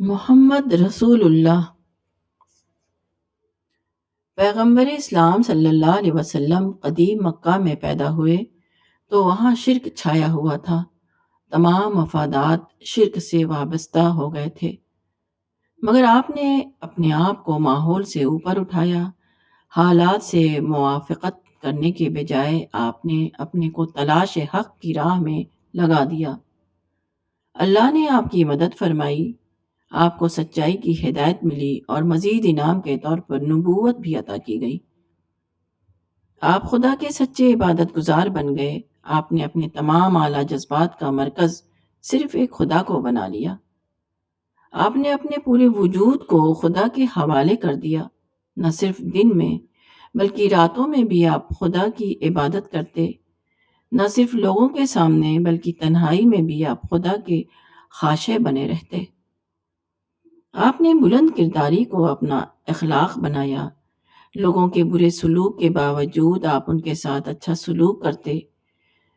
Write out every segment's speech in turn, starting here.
محمد رسول اللہ پیغمبر اسلام صلی اللہ علیہ وسلم قدیم مکہ میں پیدا ہوئے تو وہاں شرک چھایا ہوا تھا۔ تمام مفادات شرک سے وابستہ ہو گئے تھے، مگر آپ نے اپنے آپ کو ماحول سے اوپر اٹھایا۔ حالات سے موافقت کرنے کے بجائے آپ نے اپنے کو تلاش حق کی راہ میں لگا دیا۔ اللہ نے آپ کی مدد فرمائی، آپ کو سچائی کی ہدایت ملی اور مزید انعام کے طور پر نبوت بھی عطا کی گئی۔ آپ خدا کے سچے عبادت گزار بن گئے۔ آپ نے اپنے تمام اعلیٰ جذبات کا مرکز صرف ایک خدا کو بنا لیا۔ آپ نے اپنے پورے وجود کو خدا کے حوالے کر دیا۔ نہ صرف دن میں بلکہ راتوں میں بھی آپ خدا کی عبادت کرتے۔ نہ صرف لوگوں کے سامنے بلکہ تنہائی میں بھی آپ خدا کے خاشع بنے رہتے۔ آپ نے بلند کرداری کو اپنا اخلاق بنایا۔ لوگوں کے برے سلوک کے باوجود آپ ان کے ساتھ اچھا سلوک کرتے۔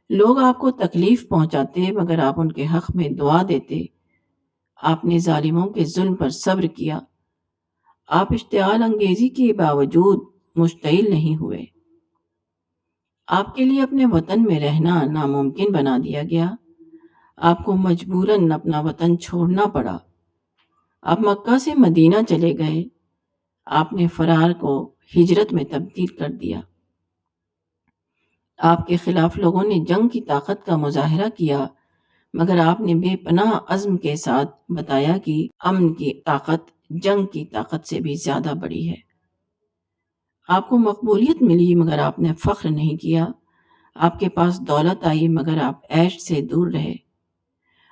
لوگ آپ کو تکلیف پہنچاتے مگر آپ ان کے حق میں دعا دیتے۔ آپ نے ظالموں کے ظلم پر صبر کیا۔ آپ اشتعال انگیزی کے باوجود مشتعل نہیں ہوئے۔ آپ کے لیے اپنے وطن میں رہنا ناممکن بنا دیا گیا۔ آپ کو مجبوراً اپنا وطن چھوڑنا پڑا۔ آپ مکہ سے مدینہ چلے گئے۔ آپ نے فرار کو ہجرت میں تبدیل کر دیا۔ آپ کے خلاف لوگوں نے جنگ کی طاقت کا مظاہرہ کیا مگر آپ نے بے پناہ عزم کے ساتھ بتایا کہ امن کی طاقت جنگ کی طاقت سے بھی زیادہ بڑی ہے۔ آپ کو مقبولیت ملی مگر آپ نے فخر نہیں کیا۔ آپ کے پاس دولت آئی مگر آپ عیش سے دور رہے۔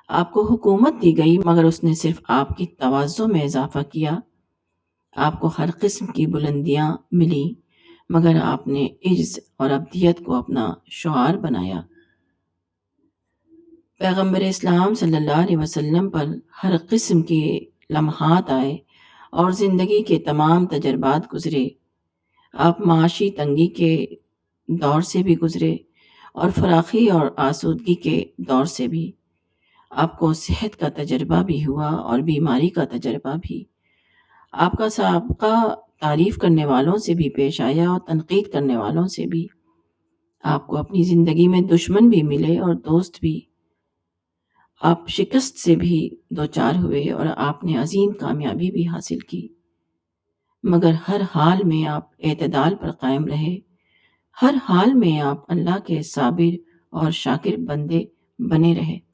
آپ کو حکومت دی گئی مگر اس نے صرف آپ کی تواضع میں اضافہ کیا۔ آپ کو ہر قسم کی بلندیاں ملی مگر آپ نے عجز اور ابدیت کو اپنا شعار بنایا۔ پیغمبر اسلام صلی اللہ علیہ وسلم پر ہر قسم کے لمحات آئے اور زندگی کے تمام تجربات گزرے۔ آپ معاشی تنگی کے دور سے بھی گزرے اور فراخی اور آسودگی کے دور سے بھی۔ آپ کو صحت کا تجربہ بھی ہوا اور بیماری کا تجربہ بھی۔ آپ کا سابقہ تعریف کرنے والوں سے بھی پیش آیا اور تنقید کرنے والوں سے بھی۔ آپ کو اپنی زندگی میں دشمن بھی ملے اور دوست بھی۔ آپ شکست سے بھی دوچار ہوئے اور آپ نے عظیم کامیابی بھی حاصل کی، مگر ہر حال میں آپ اعتدال پر قائم رہے۔ ہر حال میں آپ اللہ کے صابر اور شاکر بندے بنے رہے۔